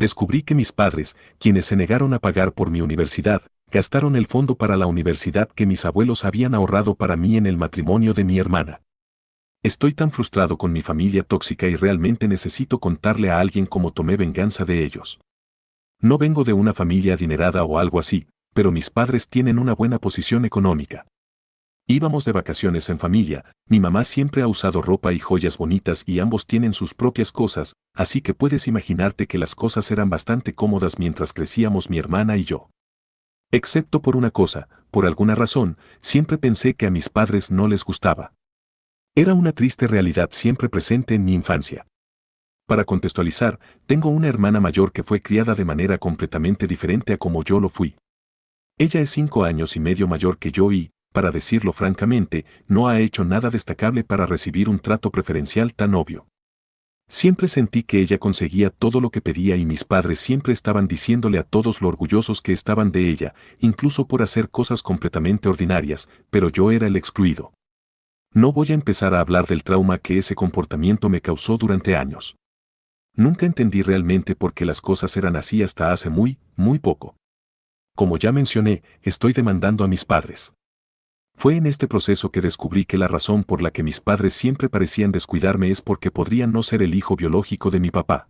Descubrí que mis padres, quienes se negaron a pagar por mi universidad, gastaron el fondo para la universidad que mis abuelos habían ahorrado para mí en el matrimonio de mi hermana. Estoy tan frustrado con mi familia tóxica y realmente necesito contarle a alguien cómo tomé venganza de ellos. No vengo de una familia adinerada o algo así, pero mis padres tienen una buena posición económica. Íbamos de vacaciones en familia, mi mamá siempre ha usado ropa y joyas bonitas y ambos tienen sus propias cosas, así que puedes imaginarte que las cosas eran bastante cómodas mientras crecíamos mi hermana y yo. Excepto por una cosa, por alguna razón, siempre pensé que a mis padres no les gustaba. Era una triste realidad siempre presente en mi infancia. Para contextualizar, tengo una hermana mayor que fue criada de manera completamente diferente a como yo lo fui. Ella es 5 años y medio mayor que yo y, para decirlo francamente, no ha hecho nada destacable para recibir un trato preferencial tan obvio. Siempre sentí que ella conseguía todo lo que pedía y mis padres siempre estaban diciéndole a todos lo orgullosos que estaban de ella, incluso por hacer cosas completamente ordinarias, pero yo era el excluido. No voy a empezar a hablar del trauma que ese comportamiento me causó durante años. Nunca entendí realmente por qué las cosas eran así hasta hace muy poco. Como ya mencioné, estoy demandando a mis padres. Fue en este proceso que descubrí que la razón por la que mis padres siempre parecían descuidarme es porque podrían no ser el hijo biológico de mi papá.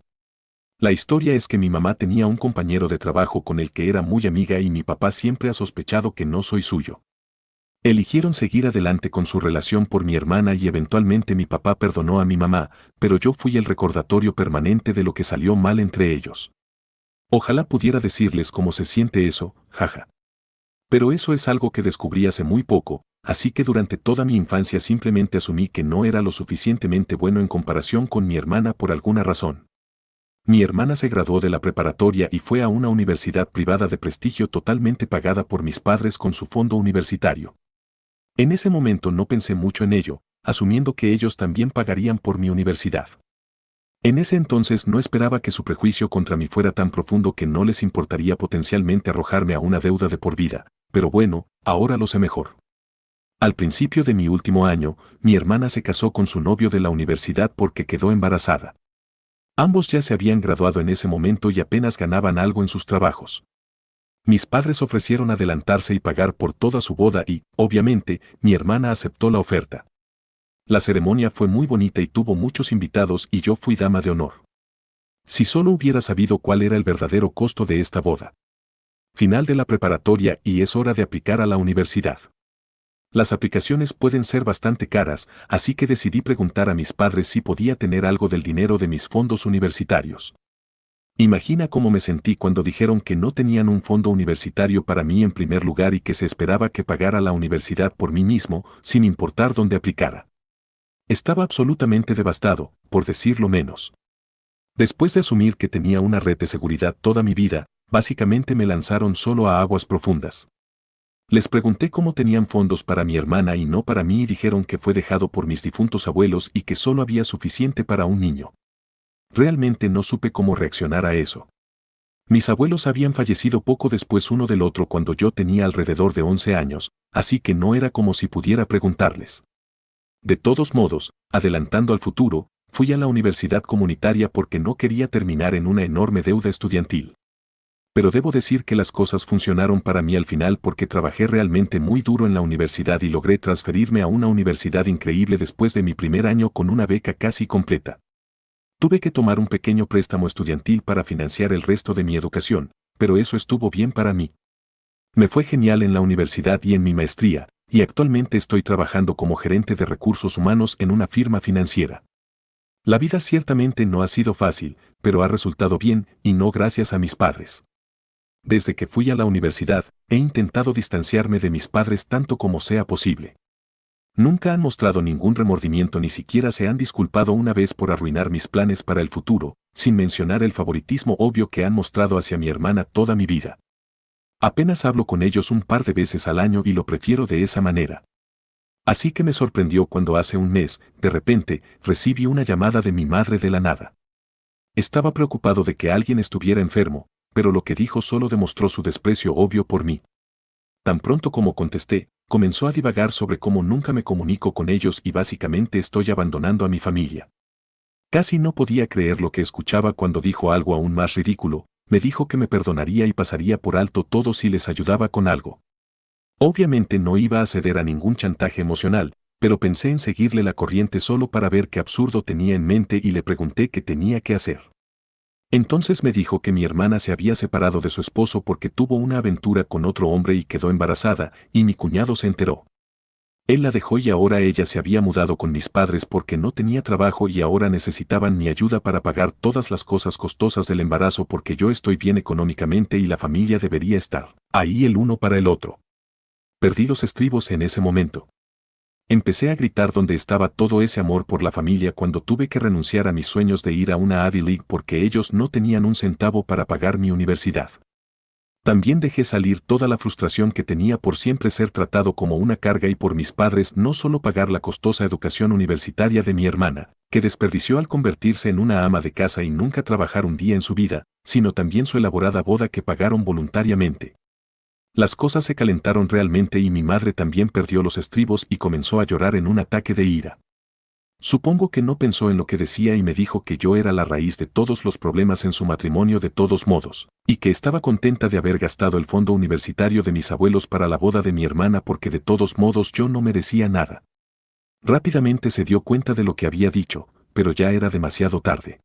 La historia es que mi mamá tenía un compañero de trabajo con el que era muy amiga y mi papá siempre ha sospechado que no soy suyo. Eligieron seguir adelante con su relación por mi hermana y eventualmente mi papá perdonó a mi mamá, pero yo fui el recordatorio permanente de lo que salió mal entre ellos. Ojalá pudiera decirles cómo se siente eso, jaja. Pero eso es algo que descubrí hace muy poco, así que durante toda mi infancia simplemente asumí que no era lo suficientemente bueno en comparación con mi hermana por alguna razón. Mi hermana se graduó de la preparatoria y fue a una universidad privada de prestigio totalmente pagada por mis padres con su fondo universitario. En ese momento no pensé mucho en ello, asumiendo que ellos también pagarían por mi universidad. En ese entonces no esperaba que su prejuicio contra mí fuera tan profundo que no les importaría potencialmente arrojarme a una deuda de por vida, pero bueno, ahora lo sé mejor. Al principio de mi último año, mi hermana se casó con su novio de la universidad porque quedó embarazada. Ambos ya se habían graduado en ese momento y apenas ganaban algo en sus trabajos. Mis padres ofrecieron adelantarse y pagar por toda su boda y, obviamente, mi hermana aceptó la oferta. La ceremonia fue muy bonita y tuvo muchos invitados y yo fui dama de honor. Si solo hubiera sabido cuál era el verdadero costo de esta boda. Final de la preparatoria y es hora de aplicar a la universidad. Las aplicaciones pueden ser bastante caras, así que decidí preguntar a mis padres si podía tener algo del dinero de mis fondos universitarios. Imagina cómo me sentí cuando dijeron que no tenían un fondo universitario para mí en primer lugar y que se esperaba que pagara la universidad por mí mismo, sin importar dónde aplicara. Estaba absolutamente devastado, por decirlo menos. Después de asumir que tenía una red de seguridad toda mi vida, básicamente me lanzaron solo a aguas profundas. Les pregunté cómo tenían fondos para mi hermana y no para mí y dijeron que fue dejado por mis difuntos abuelos y que solo había suficiente para un niño. Realmente no supe cómo reaccionar a eso. Mis abuelos habían fallecido poco después uno del otro cuando yo tenía alrededor de 11 años, así que no era como si pudiera preguntarles. De todos modos, adelantando al futuro, fui a la universidad comunitaria porque no quería terminar en una enorme deuda estudiantil. Pero debo decir que las cosas funcionaron para mí al final porque trabajé realmente muy duro en la universidad y logré transferirme a una universidad increíble después de mi primer año con una beca casi completa. Tuve que tomar un pequeño préstamo estudiantil para financiar el resto de mi educación, pero eso estuvo bien para mí. Me fue genial en la universidad y en mi maestría, y actualmente estoy trabajando como gerente de recursos humanos en una firma financiera. La vida ciertamente no ha sido fácil, pero ha resultado bien, y no gracias a mis padres. Desde que fui a la universidad, he intentado distanciarme de mis padres tanto como sea posible. Nunca han mostrado ningún remordimiento ni siquiera se han disculpado una vez por arruinar mis planes para el futuro, sin mencionar el favoritismo obvio que han mostrado hacia mi hermana toda mi vida. Apenas hablo con ellos un par de veces al año y lo prefiero de esa manera. Así que me sorprendió cuando hace un mes, de repente, recibí una llamada de mi madre de la nada. Estaba preocupado de que alguien estuviera enfermo, pero lo que dijo solo demostró su desprecio obvio por mí. Tan pronto como contesté, comenzó a divagar sobre cómo nunca me comunico con ellos y básicamente estoy abandonando a mi familia. Casi no podía creer lo que escuchaba cuando dijo algo aún más ridículo. Me dijo que me perdonaría y pasaría por alto todo si les ayudaba con algo. Obviamente no iba a ceder a ningún chantaje emocional, pero pensé en seguirle la corriente solo para ver qué absurdo tenía en mente y le pregunté qué tenía que hacer. Entonces me dijo que mi hermana se había separado de su esposo porque tuvo una aventura con otro hombre y quedó embarazada, y mi cuñado se enteró. Él la dejó y ahora ella se había mudado con mis padres porque no tenía trabajo y ahora necesitaban mi ayuda para pagar todas las cosas costosas del embarazo porque yo estoy bien económicamente y la familia debería estar ahí el uno para el otro. Perdí los estribos en ese momento. Empecé a gritar donde estaba todo ese amor por la familia cuando tuve que renunciar a mis sueños de ir a una Ivy League porque ellos no tenían un centavo para pagar mi universidad. También dejé salir toda la frustración que tenía por siempre ser tratado como una carga y por mis padres no solo pagar la costosa educación universitaria de mi hermana, que desperdició al convertirse en una ama de casa y nunca trabajar un día en su vida, sino también su elaborada boda que pagaron voluntariamente. Las cosas se calentaron realmente y mi madre también perdió los estribos y comenzó a llorar en un ataque de ira. Supongo que no pensó en lo que decía y me dijo que yo era la raíz de todos los problemas en su matrimonio de todos modos, y que estaba contenta de haber gastado el fondo universitario de mis abuelos para la boda de mi hermana porque de todos modos yo no merecía nada. Rápidamente se dio cuenta de lo que había dicho, pero ya era demasiado tarde.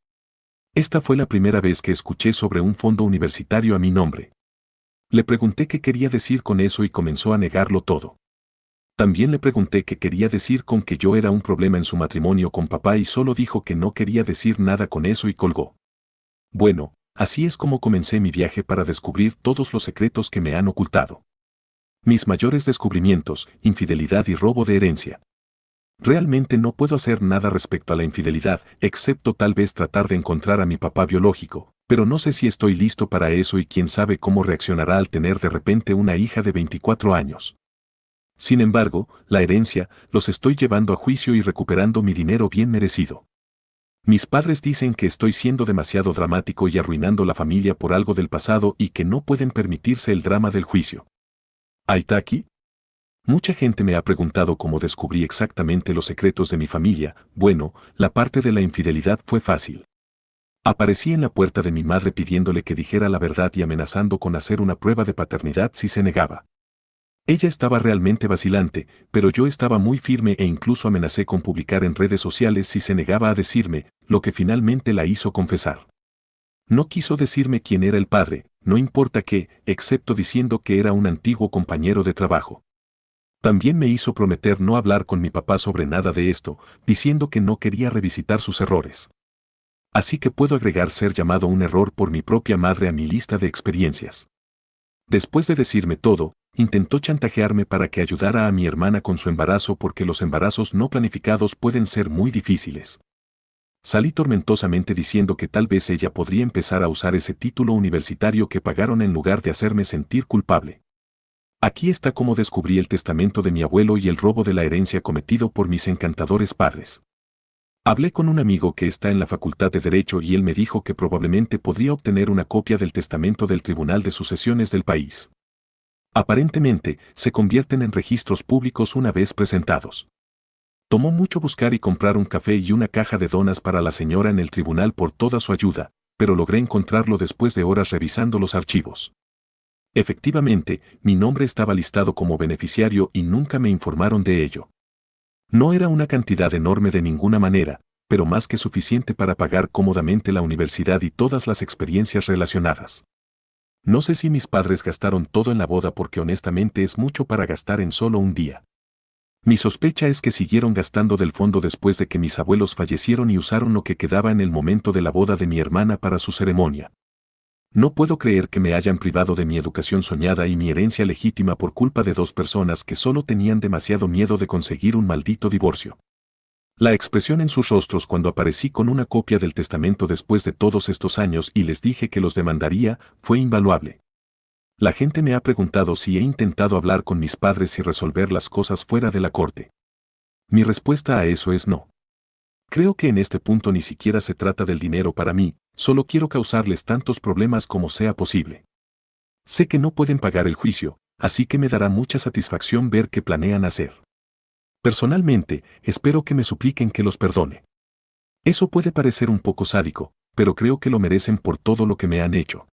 Esta fue la primera vez que escuché sobre un fondo universitario a mi nombre. Le pregunté qué quería decir con eso y comenzó a negarlo todo. También le pregunté qué quería decir con que yo era un problema en su matrimonio con papá y solo dijo que no quería decir nada con eso y colgó. Bueno, así es como comencé mi viaje para descubrir todos los secretos que me han ocultado. Mis mayores descubrimientos, infidelidad y robo de herencia. Realmente no puedo hacer nada respecto a la infidelidad, excepto tal vez tratar de encontrar a mi papá biológico, pero no sé si estoy listo para eso y quién sabe cómo reaccionará al tener de repente una hija de 24 años. Sin embargo, la herencia, los estoy llevando a juicio y recuperando mi dinero bien merecido. Mis padres dicen que estoy siendo demasiado dramático y arruinando la familia por algo del pasado y que no pueden permitirse el drama del juicio. ¿Aitaki? Mucha gente me ha preguntado cómo descubrí exactamente los secretos de mi familia. Bueno, la parte de la infidelidad fue fácil. Aparecí en la puerta de mi madre pidiéndole que dijera la verdad y amenazando con hacer una prueba de paternidad si se negaba. Ella estaba realmente vacilante, pero yo estaba muy firme e incluso amenacé con publicar en redes sociales si se negaba a decirme, lo que finalmente la hizo confesar. No quiso decirme quién era el padre, no importa qué, excepto diciendo que era un antiguo compañero de trabajo. También me hizo prometer no hablar con mi papá sobre nada de esto, diciendo que no quería revisitar sus errores. Así que puedo agregar ser llamado un error por mi propia madre a mi lista de experiencias. Después de decirme todo, intentó chantajearme para que ayudara a mi hermana con su embarazo porque los embarazos no planificados pueden ser muy difíciles. Salí tormentosamente diciendo que tal vez ella podría empezar a usar ese título universitario que pagaron en lugar de hacerme sentir culpable. Aquí está cómo descubrí el testamento de mi abuelo y el robo de la herencia cometido por mis encantadores padres. Hablé con un amigo que está en la Facultad de Derecho y él me dijo que probablemente podría obtener una copia del testamento del Tribunal de Sucesiones del país. Aparentemente, se convierten en registros públicos una vez presentados. Tomó mucho buscar y comprar un café y una caja de donas para la señora en el tribunal por toda su ayuda, pero logré encontrarlo después de horas revisando los archivos. Efectivamente, mi nombre estaba listado como beneficiario y nunca me informaron de ello. No era una cantidad enorme de ninguna manera, pero más que suficiente para pagar cómodamente la universidad y todas las experiencias relacionadas. No sé si mis padres gastaron todo en la boda porque honestamente es mucho para gastar en solo un día. Mi sospecha es que siguieron gastando del fondo después de que mis abuelos fallecieron y usaron lo que quedaba en el momento de la boda de mi hermana para su ceremonia. No puedo creer que me hayan privado de mi educación soñada y mi herencia legítima por culpa de dos personas que solo tenían demasiado miedo de conseguir un maldito divorcio. La expresión en sus rostros cuando aparecí con una copia del testamento después de todos estos años y les dije que los demandaría, fue invaluable. La gente me ha preguntado si he intentado hablar con mis padres y resolver las cosas fuera de la corte. Mi respuesta a eso es no. Creo que en este punto ni siquiera se trata del dinero para mí, solo quiero causarles tantos problemas como sea posible. Sé que no pueden pagar el juicio, así que me dará mucha satisfacción ver qué planean hacer. Personalmente, espero que me supliquen que los perdone. Eso puede parecer un poco sádico, pero creo que lo merecen por todo lo que me han hecho.